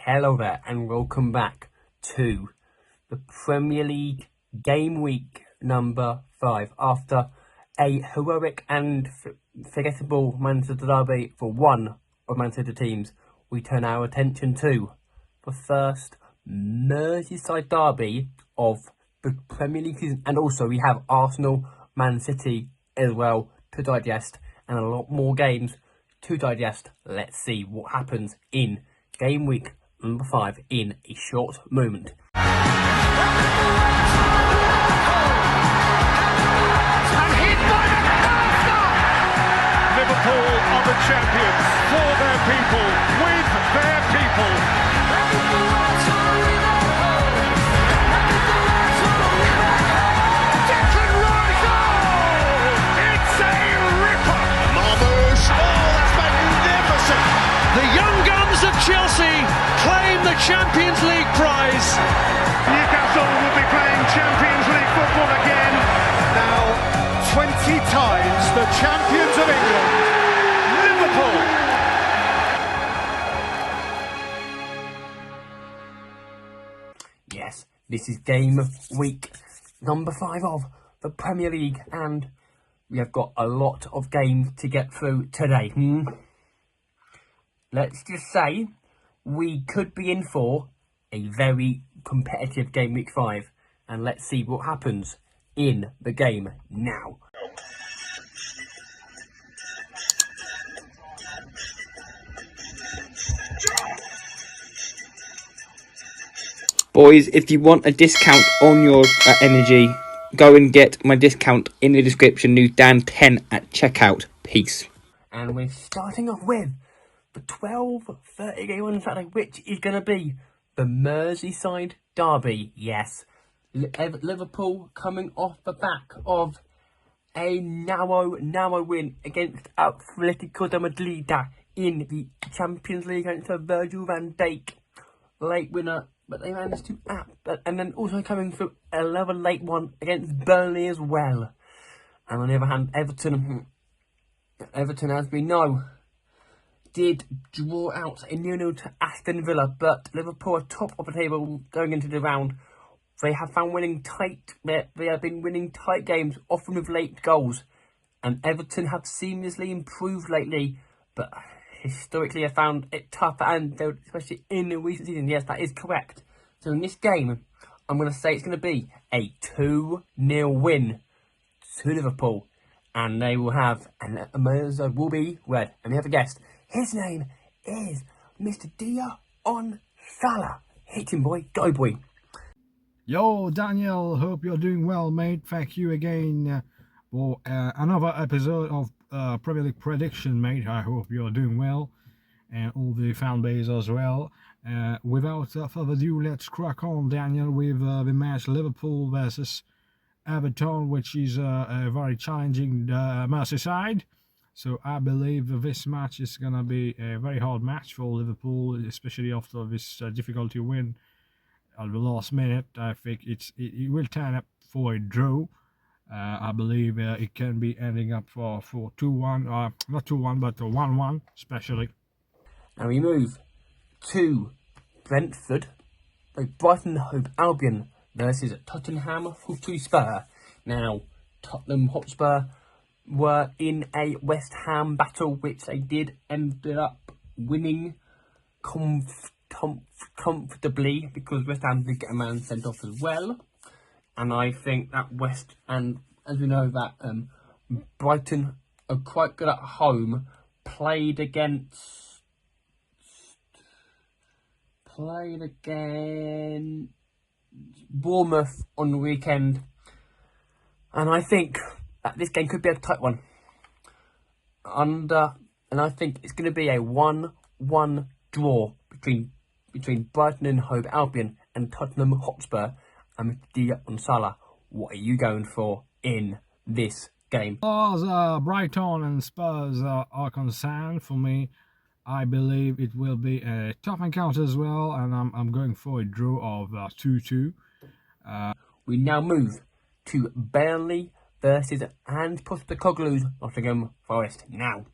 Hello there and welcome back to the Premier League game week number 5 after a heroic and forgettable Manchester derby for one of Man City teams. We turn our attention to the first Merseyside derby of the Premier League season, and also we have Arsenal, Man City as well to digest and a lot more games to digest. Let's see what happens in game week number 5 in a short moment. Liverpool are the champions for their people, with their people. Declan Rice! Oh! It's a ripper! Marmoush! Oh, that's magnificent! The young guns of Chelsea claim the Champions League prize. Newcastle will be playing Champions League football again. Now 20 times the champions of England, Liverpool. Yes, this is game week number 5 of the Premier League, and we have got a lot of games to get through today. Let's just say we could be in for a very competitive game week 5, and let's see what happens in the game now. Boys, if you want a discount on your energy, go and get my discount in the description. New Dan 10 at checkout. Peace. And we're starting off with the 12:30 game on Saturday, which is going to be the Merseyside derby. Yes, Liverpool coming off the back of a narrow win against Atletico de Madrid in the Champions League against Virgil van Dijk, late winner. But they managed to and then also coming through another late one against Burnley as well. And on the other hand, Everton, as we know, did draw out a 0-0 to Aston Villa. But Liverpool are top of the table going into the round. They have found they have been winning tight games, often with late goals. And Everton have seamlessly improved lately, but historically I found it tough, and especially in the recent season. Yes, that is correct. So in this game, I'm going to say it's going to be a 2-0 win to Liverpool, and they will have, and Merseyside will be red. And we have a guest. His name is Mr. Dion Salah. Hit him, boy. Go, boy. Yo, Daniel. Hope you're doing well, mate. Thank you again for another episode of Premier League prediction, mate. I hope you're doing well, and all the fan base as well. Without further ado, let's crack on, Daniel, with the match Liverpool versus Everton, which is a very challenging Merseyside. So I believe this match is gonna be a very hard match for Liverpool, especially after this difficulty win at the last minute. I think it will turn up for a draw. I believe it can be ending up for 2-1, not 2-1, but 1-1, especially. And we move to Brentford, Brighton Hove Albion versus Tottenham Hotspur. Now, Tottenham Hotspur were in a West Ham battle, which they ended up winning comfortably, because West Ham did get a man sent off as well. And I think that as we know, that Brighton are quite good at home. Played against Bournemouth on the weekend, and I think that this game could be a tight one. And I think it's going to be a 1-1 draw between Brighton and Hove Albion and Tottenham Hotspur. And Dion Salah, what are you going for in this game? As Brighton and Spurs are concerned, for me, I believe it will be a tough encounter as well, and I'm going for a draw of 2-2. We now move to Burnley versus Ange Postecoglou's Nottingham Forest. Now,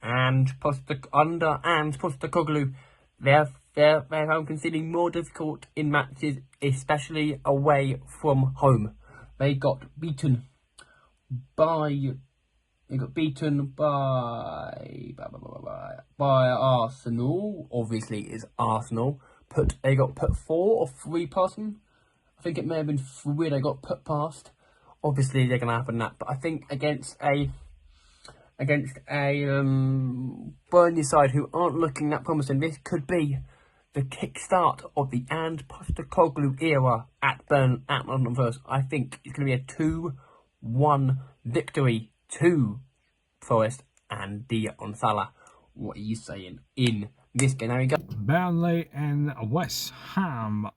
under Ange Postecoglou, they have they're conceding more difficult in matches, especially away from home. They got beaten by Arsenal. Obviously, it's Arsenal. They got put 4 or 3 past them. I think it may have been 3 they got put past. Obviously, they're gonna happen that, but I think against a Burnley side who aren't looking that promising, this could be the kickstart of the and Postecoglou era at London First. I think it's going to be a 2-1 victory to Forest and Dion Salah. What are you saying in this game? Now we go. Burnley and West Ham.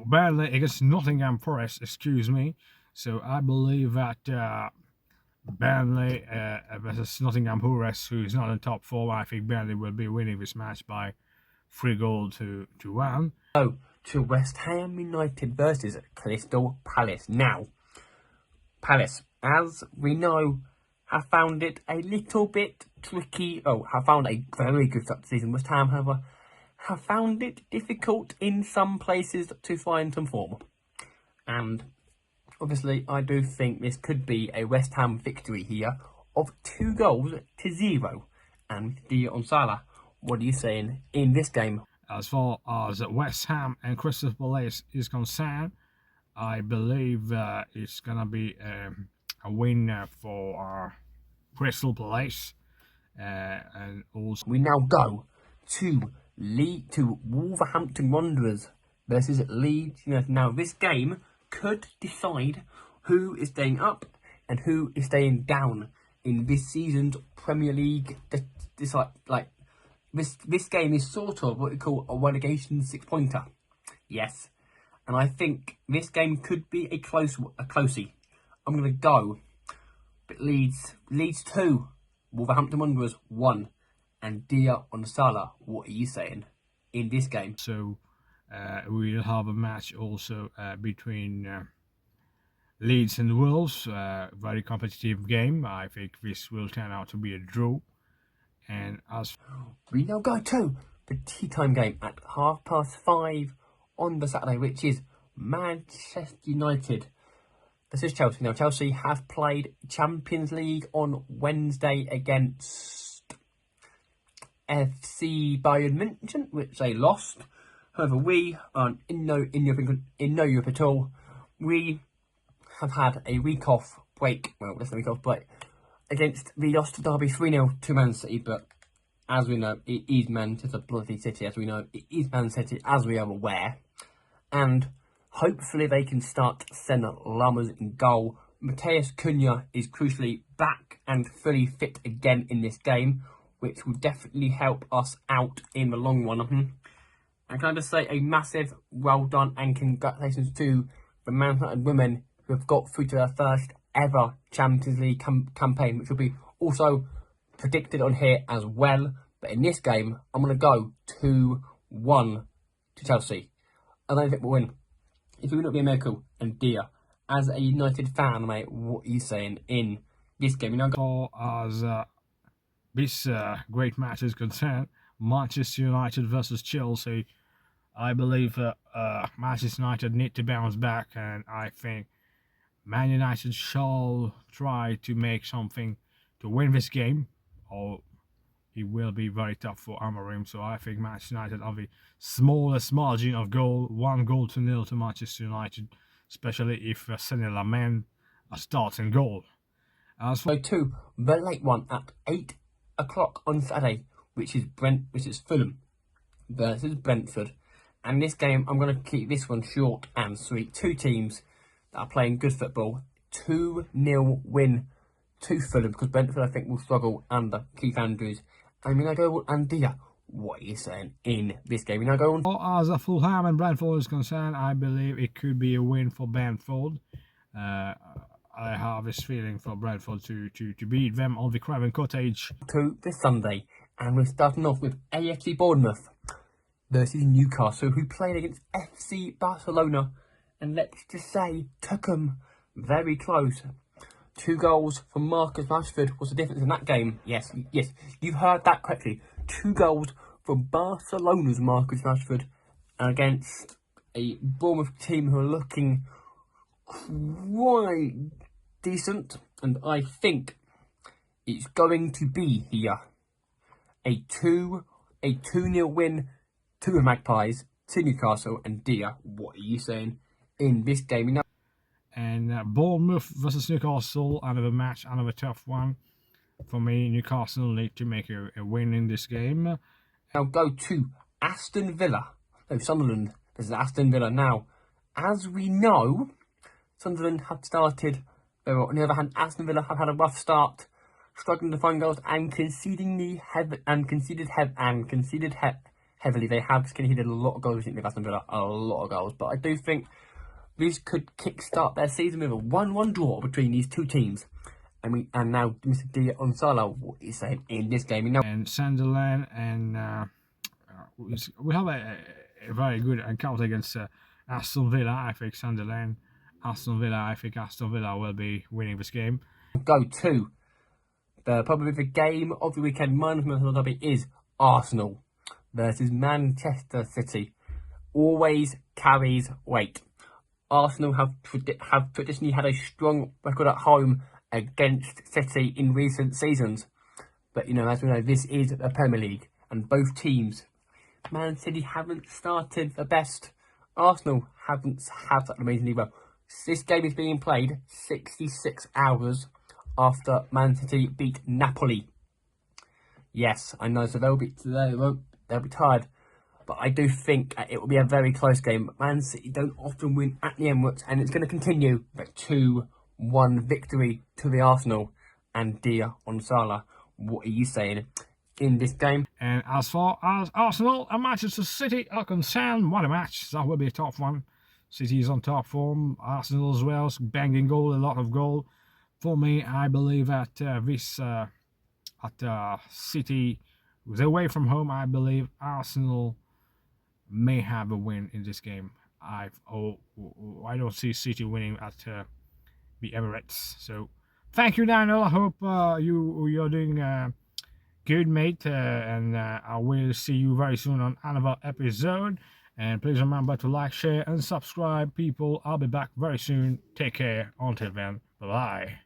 Burnley against Nottingham Forest, excuse me. So I believe that Burnley versus Nottingham Forest, who is not in top 4, I think Burnley will be winning this match by 3-1. So, to West Ham United versus Crystal Palace. Now, Palace, as we know, have found it a little bit tricky. Have found a very good start to the season. West Ham, however, have found it difficult in some places to find some form. And obviously, I do think this could be a West Ham victory here of 2-0. And with Dion Salah, what are you saying in this game? As far as West Ham and Crystal Palace is concerned, I believe it's going to be a win for Crystal Palace. And also, we now go to Wolverhampton Wanderers versus Leeds United. Now, this game could decide who is staying up and who is staying down in this season's Premier League. This game is sort of what we call a relegation 6-pointer. Yes, and I think this game could be a closey. I'm going to go, but Leeds 2, Wolverhampton Wanderers 1, and Dion Salah. What are you saying in this game? So we'll have a match also between Leeds and Wolves. Very competitive game. I think this will turn out to be a draw. And as we now go to the tea time game at 5:30 on the Saturday, which is Manchester United versus Chelsea. Now, Chelsea have played Champions League on Wednesday against FC Bayern München, which they lost. However, we aren't in no Europe at all. We have had a week off break. Well, less than a week off break against the lost derby 3-0 to Man City. But as we know, it is Manchester bloody City. As we know, it is Man City, as we are aware. And hopefully they can start sending Lammers in goal. Mateus Cunha is crucially back and fully fit again in this game, which will definitely help us out in the long run. And can I just say a massive well done and congratulations to the Man United women who have got through to their first ever Champions League campaign, which will be also predicted on here as well. But in this game, I'm going to go 2-1 to Chelsea. I don't think we'll win. It will not be a miracle. And dear, as a United fan, mate, what are you saying in this game? You know, as this great match is concerned, Manchester United versus Chelsea, I believe Manchester United need to bounce back, and I think Man United shall try to make something to win this game, or it will be very tough for Amorim. So I think Manchester United have the smallest margin of goal, 1-0 to Manchester United, especially if Sané Lamen starts in goal. As for to the late one at 8 o'clock on Saturday, which is Fulham versus Brentford. And this game, I'm going to keep this one short and sweet. Two teams that are playing good football. 2-0 win to Fulham, because Brentford, I think, will struggle under Keith Andrews. And I go on Dia. What are you saying in this game? I go on. As a Fulham and Brentford is concerned, I believe it could be a win for Brentford. I have this feeling for Brentford to beat them on the Craven Cottage. To this Sunday, and we're starting off with AFC Bournemouth versus Newcastle, who played against FC Barcelona, and let's just say took them very close. 2 goals from Marcus Rashford was the difference in that game. Yes, you heard that correctly. 2 goals from Barcelona's Marcus Rashford against a Bournemouth team who are looking quite decent, and I think it's going to be here a 2-0 win to the Magpies, to Newcastle. And Dia, what are you saying in this game? Now, And Bournemouth versus Newcastle, another match, another tough one. For me, Newcastle need to make a win in this game. now go to Aston Villa. No, Sunderland versus Aston Villa. Now, as we know, Sunderland have started, on the other hand, Aston Villa have had a rough start, struggling to find goals and conceded heavily. They have conceded a lot of goals recently with Aston Villa, a lot of goals. But I do think this could kickstart their season with a 1-1 draw between these two teams. And now Mr. D on Salah, what is saying in this game? And Sunderland, and we have a very good encounter against Aston Villa. I think Aston Villa will be winning this game. Go to probably the game of the weekend. Minus derby is Arsenal versus Manchester City. Always carries weight. Arsenal have traditionally had a strong record at home against City in recent seasons, but as we know, this is a Premier League, and both teams, Man City haven't started the best. Arsenal haven't started amazingly well. This game is being played 66 hours after Man City beat Napoli. Yes, I know, so they'll be tired, but I do think it will be a very close game. Man City don't often win at the Emirates, and it's going to continue the 2-1 victory to the Arsenal. And Dia on Salah, what are you saying in this game? And as far as Arsenal and Manchester City are concerned, what a match. That will be a tough one. City is on top form. Arsenal as well, banging goal, a lot of goal. For me, I believe that City was away from home. I believe Arsenal may have a win in this game. I don't see City winning at the Emirates. So thank you, Daniel. I hope you're doing good, mate, and I will see you very soon on another episode. And please remember to like, share, and subscribe, people. I'll be back very soon. Take care. Until then, bye-bye.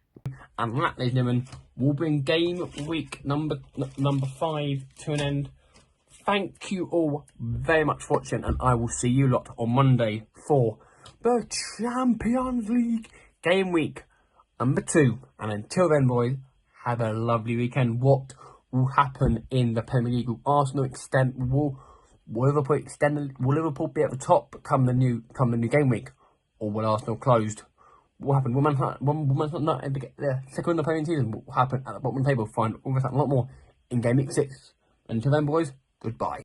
And that, ladies and gentlemen, will bring game week number 5 to an end. Thank you all very much for watching, and I will see you lot on Monday for the Champions League game week number 2. And until then, boys, have a lovely weekend. What will happen in the Premier League? Will Arsenal extend? Will Liverpool extend? Will Liverpool be at the top come the new game week, or will Arsenal closed? What happened? Will Man United not able to get the second in the Premier season? What will happen at the bottom of the table? Find all this and a lot more in game week 6. Until then, boys, goodbye.